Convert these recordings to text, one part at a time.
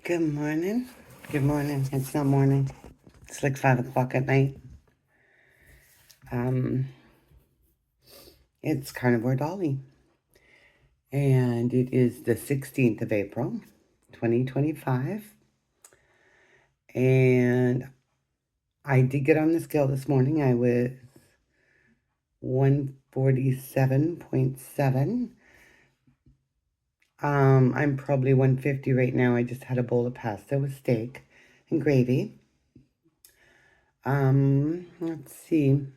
Good morning. Good morning. It's not morning. It's like 5 o'clock at night. Um, it's Carnivore Dolly. And it is the 16th of April, 2025. And I did get on the scale this morning. I was 147.7. I'm probably 150 right now. I just had a bowl of pasta with steak and gravy. Let's see.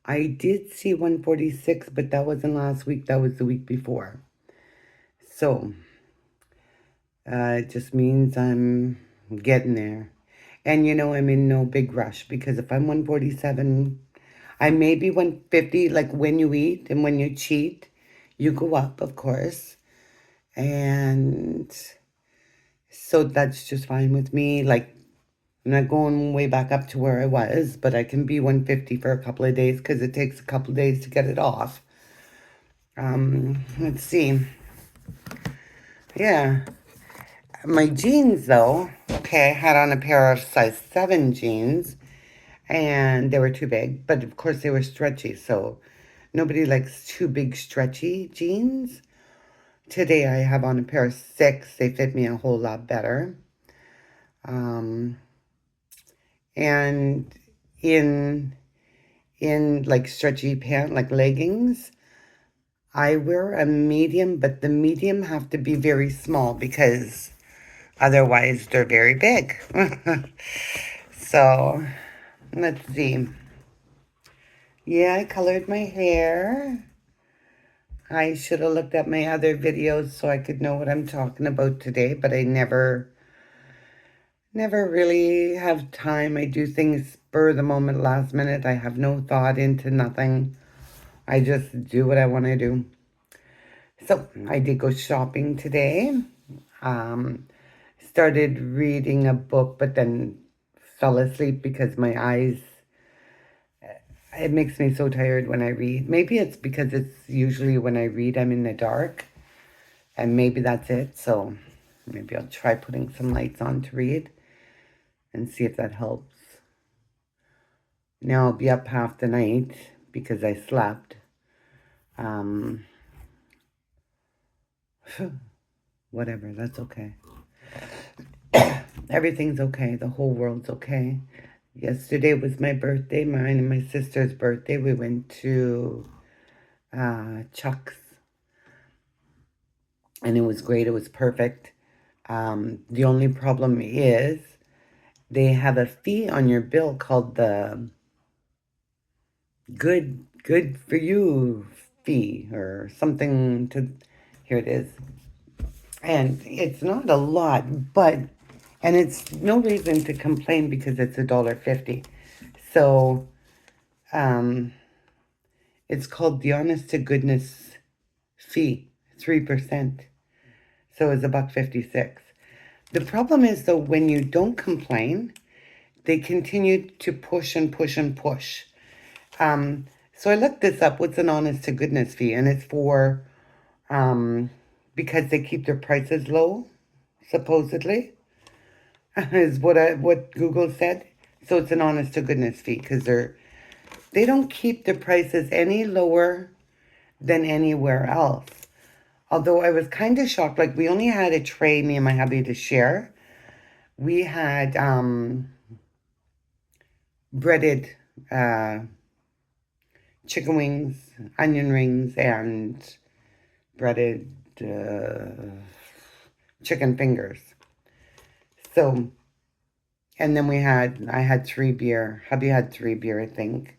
I did see 146, but that wasn't last week. That was the week before. So, it just means I'm getting there. And I'm in no big rush because if I'm 147, I may be 150. Like when you eat and when you cheat, you go up, of course. And so that's just fine with me. Like, I'm not going way back up to where I was, but I can be 150 for a couple of days because it takes a couple of days to get it off. Let's see. Yeah. My jeans, though, okay, I had on a pair of size 7 jeans, and they were too big, but of course they were stretchy, so nobody likes too big stretchy jeans. Today I have on a pair of 6. They fit me a whole lot better. And in like stretchy pant, like leggings, I wear a medium, but the medium have to be very small because otherwise they're very big. So, let's see. Yeah, I colored my hair. I should have looked at my other videos so I could know what I'm talking about today, but I never really have time. I do things spur of the moment, last minute. I have no thought into nothing. I just do what I want to do. So, I did go shopping today. Um, Started reading a book, but then fell asleep because my eyes, it makes me so tired when I read. Maybe it's because it's usually when I read, I'm in the dark, and maybe that's it. So maybe I'll try putting some lights on to read and see if that helps. Now I'll be up half the night because I slept. Um, Whatever, that's okay. Everything's okay. The whole world's okay. Yesterday was my birthday, mine and my sister's birthday. We went to Chuck's, and it was great. It was perfect. The only problem is they have a fee on your bill called the good for you fee or something to, here it is. And it's not a lot, but, and it's no reason to complain because it's $1.50. So, it's called the honest to goodness fee, 3%. So it's $1.56. The problem is though, when you don't complain, they continue to push and push and push. So I looked this up, what's an honest to goodness fee? And it's for, because they keep their prices low, supposedly, is what Google said. So it's an honest to goodness fee because they don't keep the prices any lower than anywhere else. Although I was kind of shocked, like we only had a tray, me and my hubby, to share. We had breaded chicken wings, onion rings, and breaded chicken fingers. So, and then I had 3 beer. Hubby had 3 beer, I think.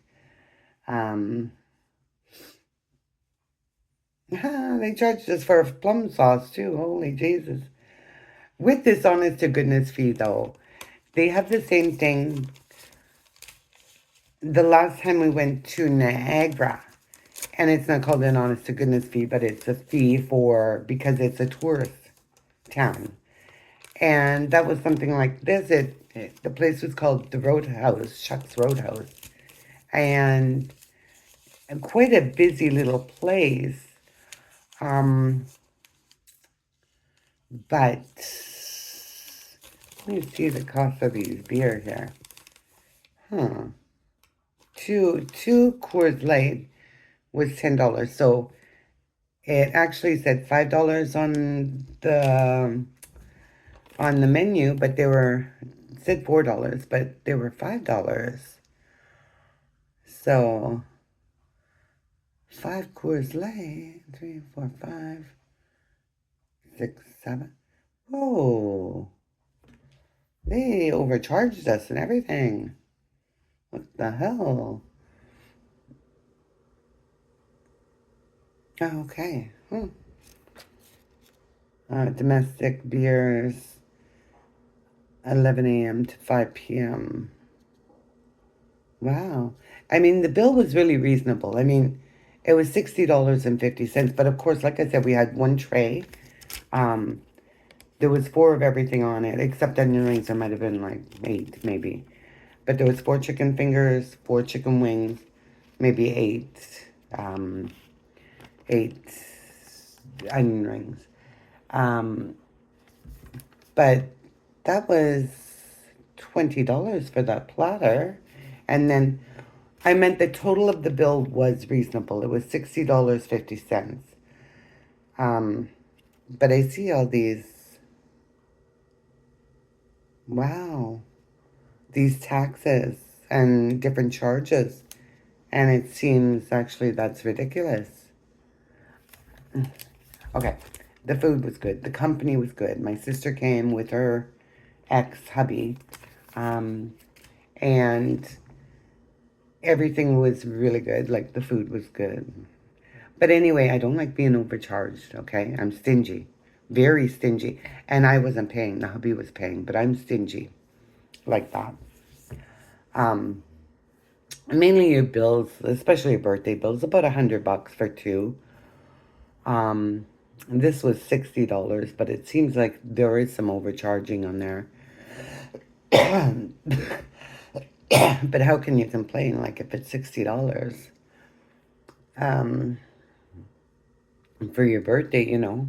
They charged us for plum sauce too. Holy Jesus. With this honest to goodness fee though, they have the same thing. The last time we went to Niagara, and it's not called an honest to goodness fee, but it's a fee because it's a tourist town. And that was something like this. The place was called the Roadhouse, Chuck's Roadhouse. And quite a busy little place. But Let me see the cost of these beer here. Huh. Two Coors Light was $10. So it actually said $5 on the menu, but they were it said $4, but they were $5. So 5 Coors Light, 3, 4, 5, 6, 7. Whoa. They overcharged us and everything. What the hell? Okay. Domestic beers, 11 a.m. to 5 p.m. Wow. I mean, the bill was really reasonable. I mean, it was $60.50. But of course, like I said, we had one tray. Um, there was 4 of everything on it, except onion rings. There might have been like 8, maybe. But there was 4 chicken fingers, 4 chicken wings, maybe 8 onion rings. But that was $20 for that platter. And then I meant the total of the bill was reasonable. It was $60.50. But I see all these, wow, these taxes and different charges. And it seems actually that's ridiculous. Okay, the food was good. The company was good. My sister came with her ex-hubby. And everything was really good. Like, the food was good. But anyway, I don't like being overcharged, okay? I'm stingy. Very stingy. And I wasn't paying. The hubby was paying. But I'm stingy. Like that. Mainly your bills, especially your birthday bills, about $100 for 2. And this was $60, but it seems like there is some overcharging on there. But how can you complain? Like, if it's $60 for your birthday, you know.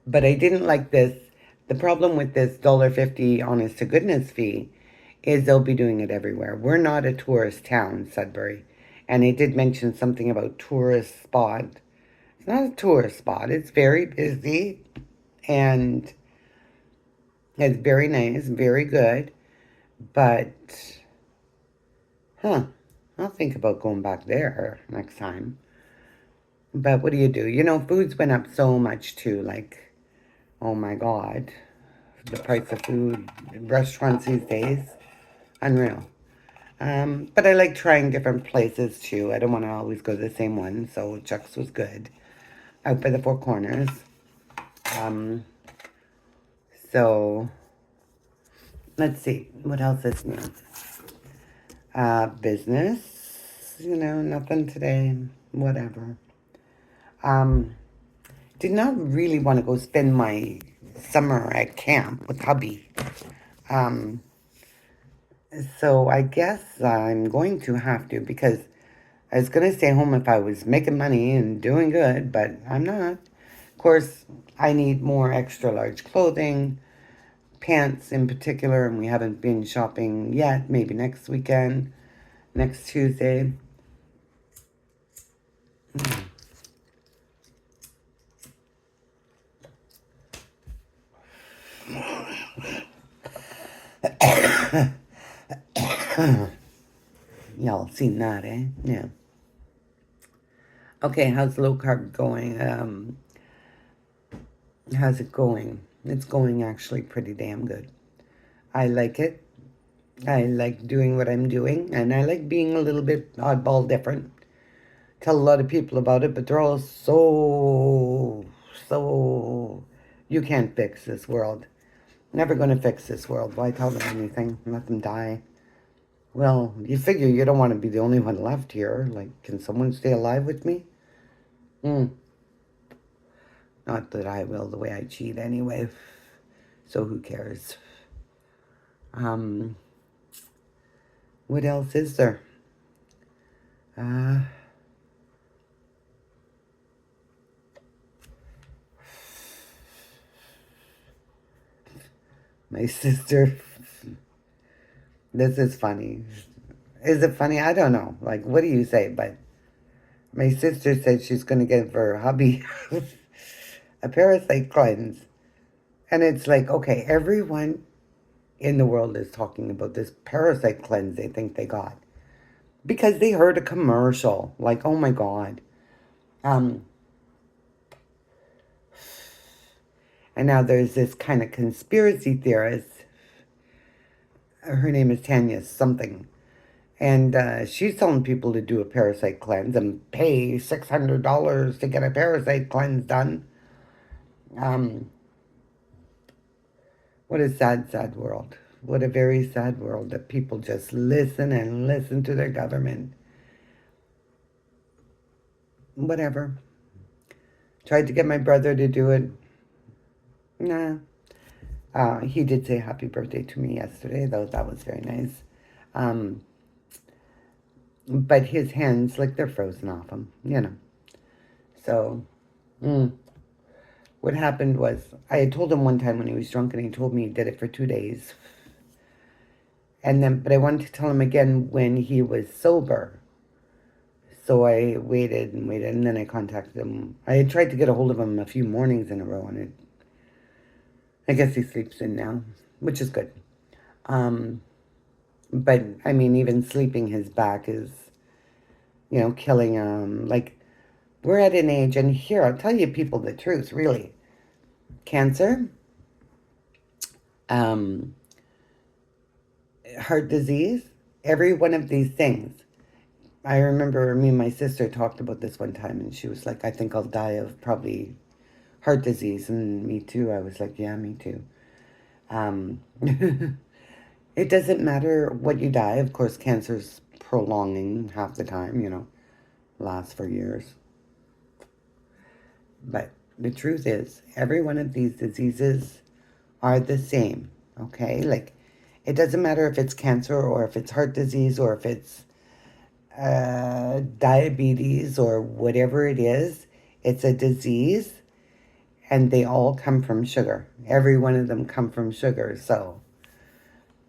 But I didn't like this. The problem with this $1.50 honest to goodness fee is they'll be doing it everywhere. We're not a tourist town, Sudbury. And it did mention something about tourist spot. It's not a tourist spot. It's very busy and it's very nice, very good. But, I'll think about going back there next time. But what do? You know, foods went up so much too. Like, oh my God. The price of food in restaurants these days. Unreal. But I like trying different places too. I don't want to always go to the same one. So Chuck's was good. Out by the Four Corners. So, let's see. What else is new? Business. You know, nothing today. Whatever. Did not really want to go spend my summer at camp with hubby. So I guess I'm going to have to, because I was going to stay home if I was making money and doing good, but I'm not. Of course, I need more extra large clothing, pants in particular, and we haven't been shopping yet. Maybe next weekend, next Tuesday. Y'all seen that, eh? Yeah. Okay, how's low carb going? How's it going? It's going actually pretty damn good. I like it. I like doing what I'm doing, and I like being a little bit oddball different. Tell a lot of people about it, but they're all so, you can't fix this world. Never going to fix this world. Why tell them anything? Let them die. Well, you figure you don't want to be the only one left here. Like, can someone stay alive with me? Not that I will, the way I cheat anyway. So who cares? What else is there? My sister, this is funny. Is it funny? I don't know. Like, what do you say? But my sister said she's going to get for her hubby a parasite cleanse. And it's like, okay, everyone in the world is talking about this parasite cleanse they think they got because they heard a commercial. Like, oh my God. Um, and now there's this kind of conspiracy theorist. Her name is Tanya something. And she's telling people to do a parasite cleanse and pay $600 to get a parasite cleanse done. Um, what a sad, sad world. What a very sad world that people just listen and listen to their government. Whatever. Tried to get my brother to do it. Nah. He did say happy birthday to me yesterday, though that was very nice. Um, but his hands, like, they're frozen off him, you know. So, what happened was, I had told him one time when he was drunk, and he told me he did it for 2 days. And then, but I wanted to tell him again when he was sober. So I waited and waited, and then I contacted him. I had tried to get a hold of him a few mornings in a row, and I guess he sleeps in now, which is good. But, I mean, even sleeping his back is, killing him. Like, we're at an age, and here, I'll tell you people the truth, really. Cancer, um, heart disease, every one of these things. I remember me and my sister talked about this one time, and she was like, I think I'll die of probably heart disease. And me too. I was like, yeah, me too. It doesn't matter what you die. Of course, cancer's prolonging half the time, lasts for years. But the truth is, every one of these diseases are the same, okay? Like, it doesn't matter if it's cancer or if it's heart disease or if it's diabetes or whatever it is. It's a disease, and they all come from sugar. Every one of them come from sugar. So,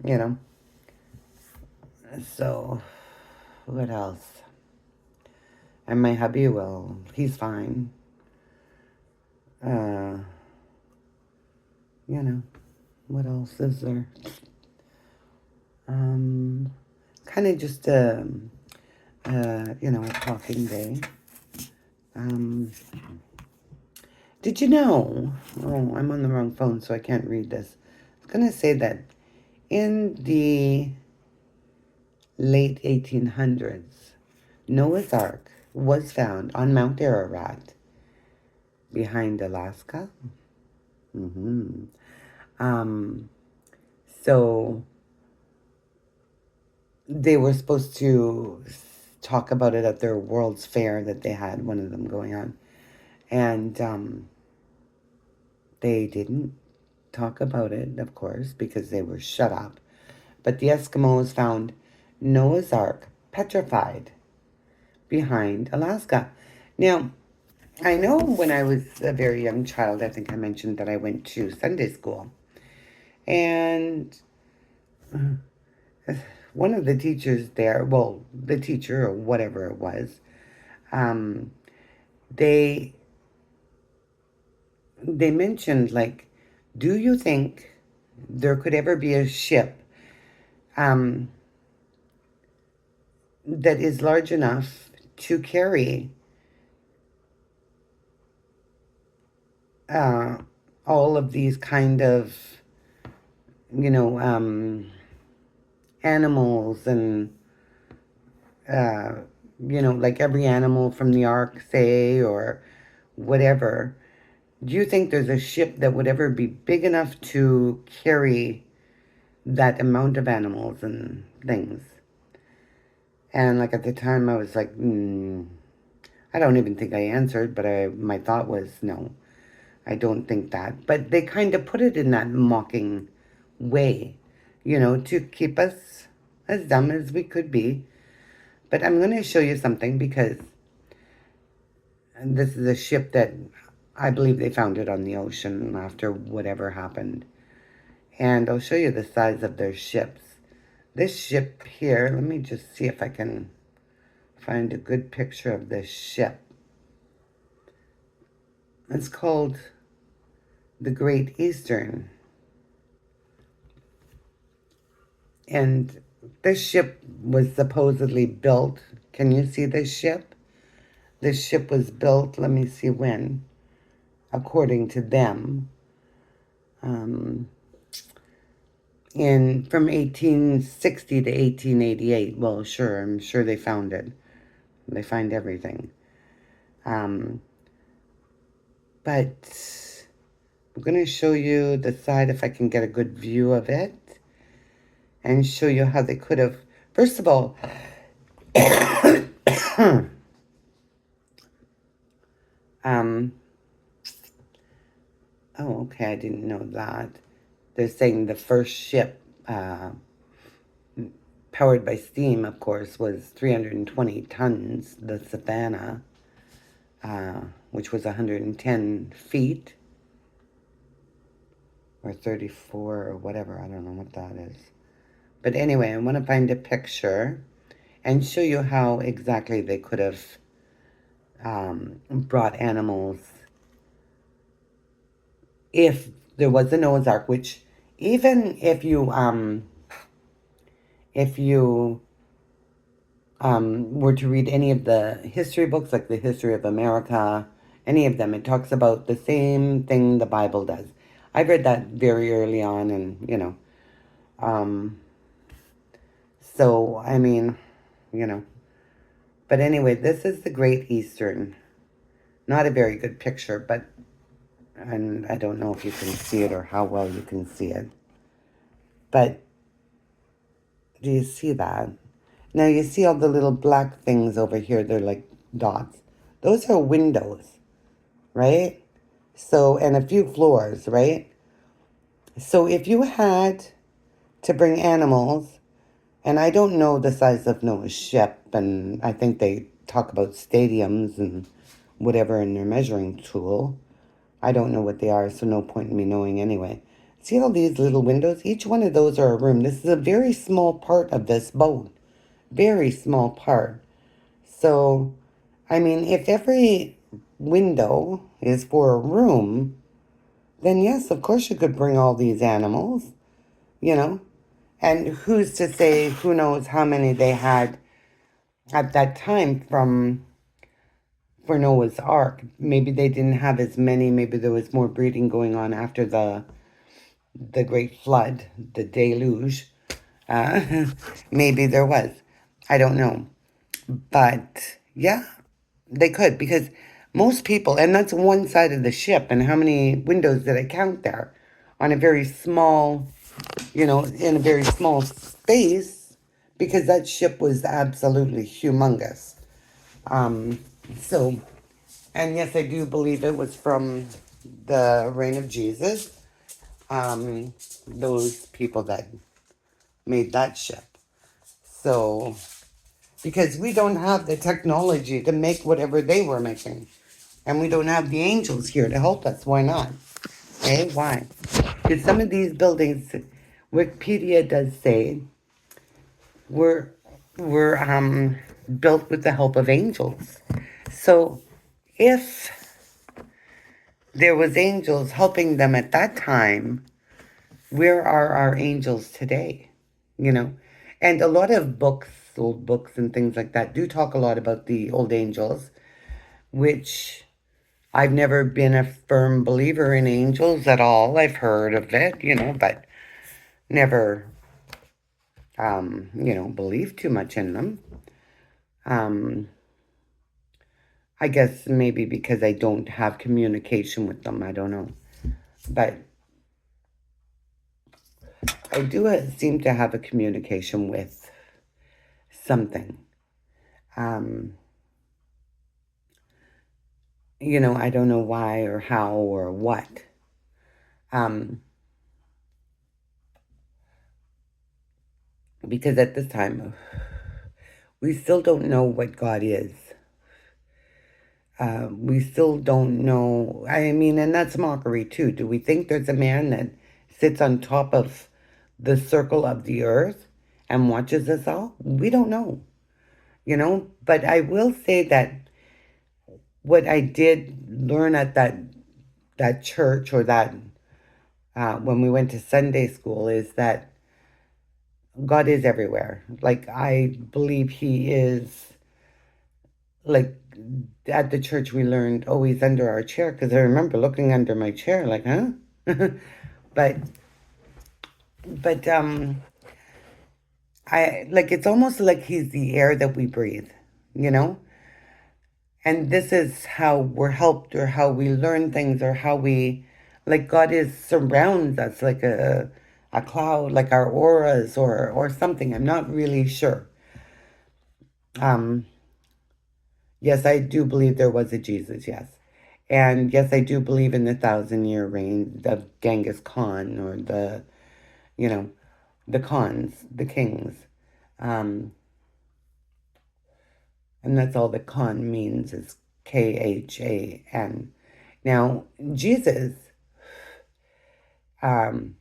you know. So, what else? And my hubby, well, he's fine. What else is there? Kind of just a talking day. Did you know? Oh, I'm on the wrong phone, so I can't read this. I was going to say that in the late 1800s, Noah's Ark was found on Mount Ararat behind Alaska. So they were supposed to talk about it at their World's Fair that they had, one of them going on. And they didn't talk about it, of course, because they were shut up. But the Eskimos found Noah's Ark petrified behind Alaska. Now, I know when I was a very young child, I think I mentioned that I went to Sunday school. And one of the teachers there, well, the teacher or whatever it was, they mentioned, like, do you think there could ever be a ship that is large enough to carry all of these kind of, animals and, like every animal from the ark, say, or whatever. Do you think there's a ship that would ever be big enough to carry that amount of animals and things? And like at the time I was like, I don't even think I answered, but my thought was no, I don't think that. But they kind of put it in that mocking way, to keep us as dumb as we could be. But I'm going to show you something because this is a ship that I believe they found it on the ocean after whatever happened. And I'll show you the size of their ships. This ship here, let me just see if I can find a good picture of this ship. It's called the Great Eastern. And this ship was supposedly built. Can you see this ship? This ship was built, let me see when, according to them, from 1860 to 1888. Well, sure, I'm sure they found it. They find everything. But I'm going to show you the side if I can get a good view of it and show you how they could have. First of all, oh, okay, I didn't know that. They're saying the first ship, powered by steam, of course, was 320 tons, the Savannah, which was 110 feet, or 34, or whatever, I don't know what that is. But anyway, I want to find a picture and show you how exactly they could have brought animals if there was a Noah's Ark, which even if you were to read any of the history books, like the History of America, any of them, it talks about the same thing the Bible does. I read that very early on, and, so, I mean, but anyway, this is the Great Eastern. Not a very good picture, and I don't know if you can see it or how well you can see it. But do you see that? Now you see all the little black things over here. They're like dots. Those are windows, right? So, and a few floors, right? So if you had to bring animals, and I don't know the size of Noah's ship, and I think they talk about stadiums and whatever in their measuring tool. I don't know what they are, so no point in me knowing anyway. See all these little windows? Each one of those are a room. This is a very small part of this boat. Very small part. So, I mean, if every window is for a room, then yes, of course you could bring all these animals, you know. And who's to say, who knows how many they had at that time for Noah's Ark. Maybe they didn't have as many. Maybe there was more breeding going on after the great flood, the deluge. Maybe there was. I don't know. But yeah, they could, because most people, and that's one side of the ship, and how many windows did I count there? On a very small, in a very small space, because that ship was absolutely humongous. So, and yes, I do believe it was from the reign of Jesus. Those people that made that ship. So, because we don't have the technology to make whatever they were making. And we don't have the angels here to help us. Why not? Eh? Why? Because some of these buildings, Wikipedia does say, were built with the help of angels. So, if there was angels helping them at that time, where are our angels today? And a lot of books, old books and things like that, do talk a lot about the old angels, which I've never been a firm believer in angels at all. I've heard of it, but never, believed too much in them. I guess maybe because I don't have communication with them. I don't know. But I do seem to have a communication with something. I don't know why or how or what. Because at this time, we still don't know what God is. We still don't know. I mean, and that's mockery too. Do we think there's a man that sits on top of the circle of the earth and watches us all? We don't know, But I will say that what I did learn at that church, or that when we went to Sunday school, is that God is everywhere. Like, I believe He is, like, at the church we learned, oh, He's under our chair, because I remember looking under my chair like, huh? but but I like, it's almost like He's the air that we breathe, you know? And this is how we're helped, or how we learn things, or how we, like, God is surrounds us like a cloud, like our auras, or something. I'm not really sure. Um, yes, I do believe there was a Jesus, yes. And yes, I do believe in the 1,000-year reign of Genghis Khan, or you know, the Khans, the kings. Um, and that's all the Khan means, is Khan. Now, Jesus, um,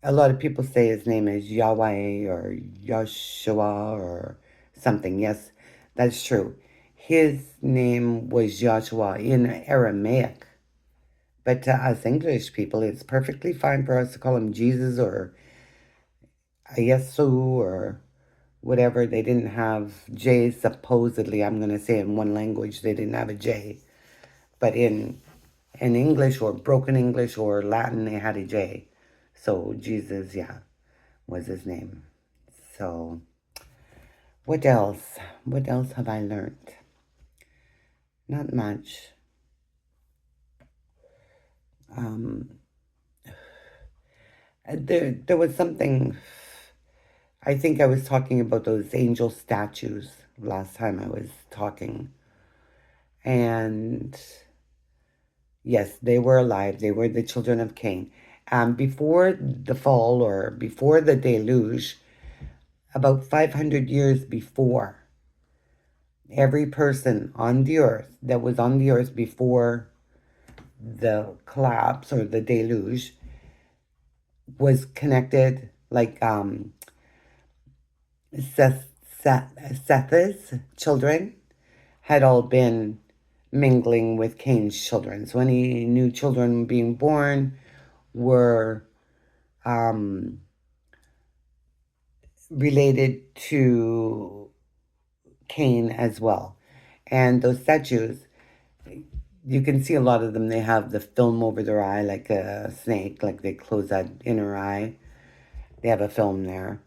a lot of people say his name is Yahweh or Yahshua or something. Yes, that's true. His name was Joshua in Aramaic. But to us English people, it's perfectly fine for us to call him Jesus or Yesu or whatever. They didn't have J, supposedly. I'm going to say in one language, they didn't have a J. But in English, or broken English, or Latin, they had a J. So Jesus, yeah, was his name. So what else? What else have I learned? Not much. Um, there was something. I think I was talking about those angel statues last time I was talking. And yes, they were alive. They were the children of Cain. Before the fall, or before the deluge, about 500 years before, every person on the earth that was on the earth before the collapse or the deluge was connected, like Seth's children had all been mingling with Cain's children. So any new children being born were um, related to Cain as well. And those statues, you can see a lot of them, they have the film over their eye like a snake, like they close that inner eye. They have a film there.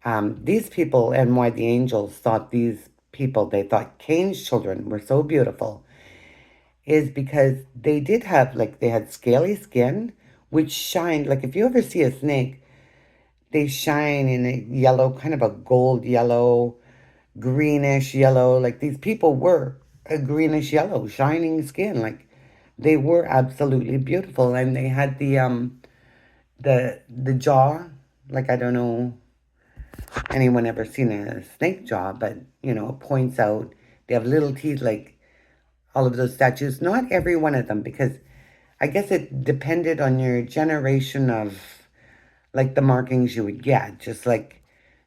These people, and why the angels thought these people, they thought Cain's children were so beautiful, is because they did have, like, they had scaly skin, which shined, like if you ever see a snake, they shine in a yellow, kind of a gold yellow, greenish yellow. Like, these people were a greenish yellow, shining skin. Like, they were absolutely beautiful, and they had the jaw. Like, I don't know anyone ever seen a snake jaw, but it points out. They have little teeth, like all of those statues. Not every one of them, because I guess it depended on your generation of, like, the markings you would get. Just like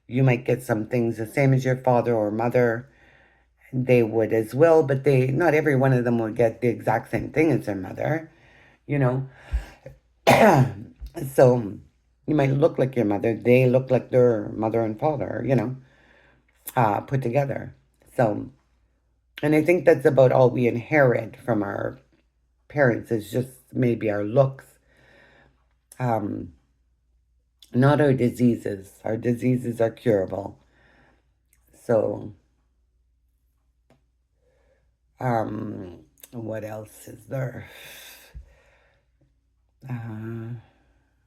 you might get some things the same as your father or mother, they would as well, but they not every one of them would get the exact same thing as their mother, you know. So you might look like your mother, they look like their mother and father, put together. So, and I think that's about all we inherit from our parents, is just maybe our looks, um, not our diseases. Our diseases are curable. So, what else is there?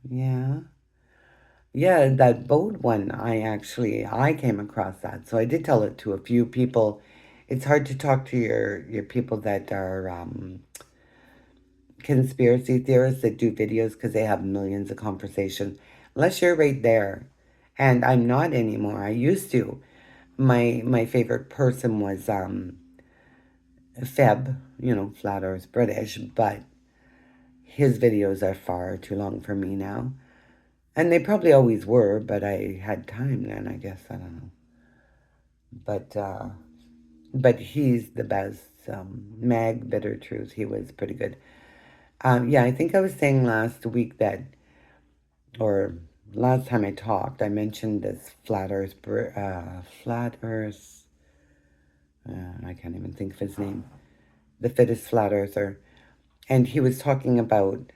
Yeah. Yeah, that boat one, I came across that. So I did tell it to a few people. It's hard to talk to your people that are conspiracy theorists that do videos, because they have millions of conversations. Unless you're right there. And I'm not anymore. I used to. My favorite person was Feb, Flat Earth British, but his videos are far too long for me now. And they probably always were, but I had time then, I guess. I don't know. But he's the best. Mag Bitter Truth, he was pretty good. Yeah, I think I was saying last week that, or last time I talked, I mentioned this flat Earth. I can't even think of his name. The fittest flat earther, and he was talking about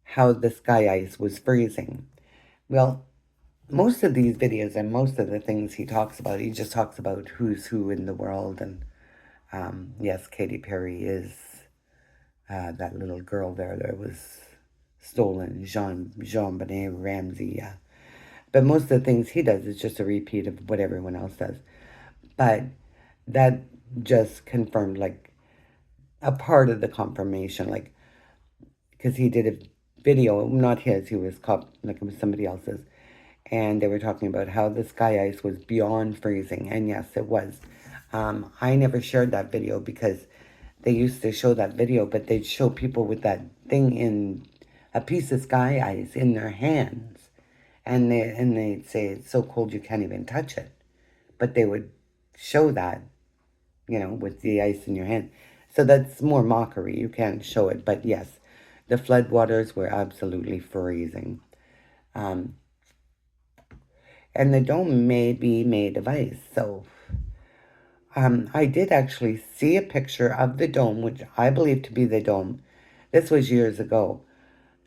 how the sky ice was freezing. Well, most of these videos and most of the things he talks about, he just talks about who's who in the world. And yes, Katy Perry is that little girl there that was stolen, Jean Benet Ramsey. Yeah. But most of the things he does is just a repeat of what everyone else does. But that just confirmed like a part of the confirmation, like because he did a video, not his, he was like it was somebody else's, and they were talking about how the sky ice was beyond freezing, and yes, it was. I never shared that video because they used to show that video, but they'd show people with that thing in a piece of sky ice in their hands, and they'd say it's so cold you can't even touch it, but they would show that, with the ice in your hand. So that's more mockery. You can't show it, but yes, the floodwaters were absolutely freezing. Um, and the dome may be made of ice. So I did actually see a picture of the dome, which I believe to be the dome. This was years ago.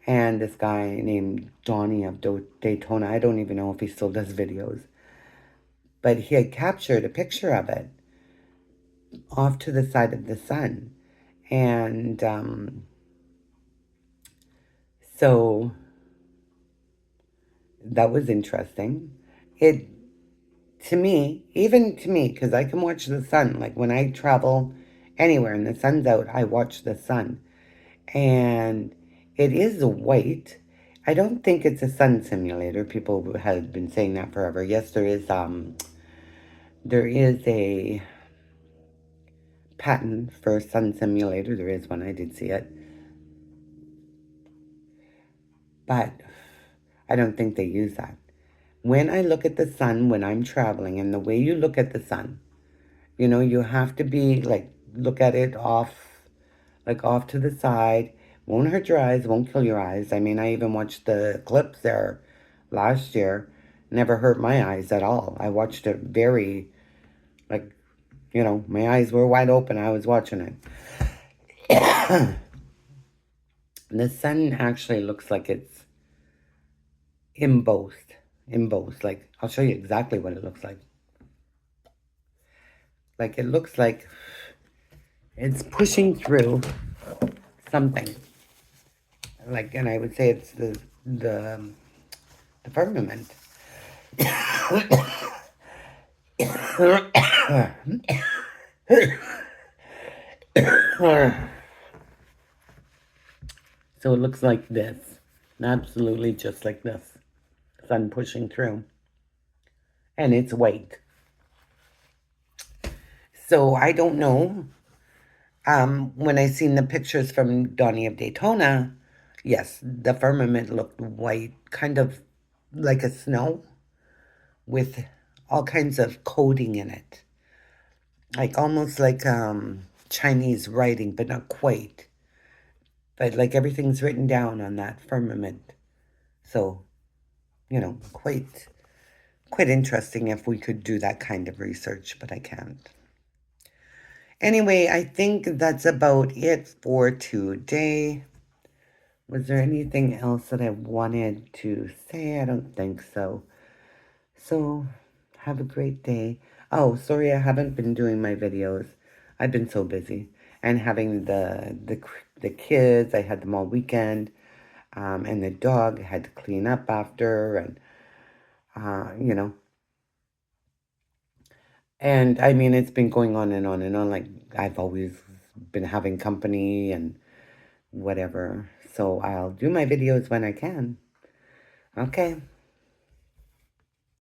And this guy named Donnie of Daytona, I don't even know if he still does videos, but he had captured a picture of it off to the side of the sun. And so that was interesting. It, to me, even to me, because I can watch the sun, like when I travel anywhere and the sun's out, I watch the sun. And it is white. I don't think it's a sun simulator. People have been saying that forever. Yes, there is a patent for a sun simulator. There is one. I did see it. But I don't think they use that. When I look at the sun when I'm traveling, and the way you look at the sun, you have to be like, look at it off to the side. Won't hurt your eyes, won't kill your eyes. I mean, I even watched the eclipse there last year. Never hurt my eyes at all. I watched it very, like, my eyes were wide open. I was watching it. The sun actually looks like it's embossed. Embossed. Like, I'll show you exactly what it looks like. Like, it looks like it's pushing through something. Like, and I would say it's the firmament. So it looks like this. Absolutely just like this. Sun pushing through. And it's white. So I don't know. When I seen the pictures from Donnie of Daytona, yes, the firmament looked white, kind of like a snow with all kinds of coating in it. Like almost like Chinese writing, but not quite. But like everything's written down on that firmament. So, quite interesting if we could do that kind of research, but I can't. Anyway, I think that's about it for today. Was there anything else that I wanted to say? I don't think so. So, have a great day. Oh, sorry, I haven't been doing my videos. I've been so busy. And having the kids, I had them all weekend. And the dog had to clean up after, and, And I mean, it's been going on and on and on. Like, I've always been having company and whatever. So I'll do my videos when I can. Okay.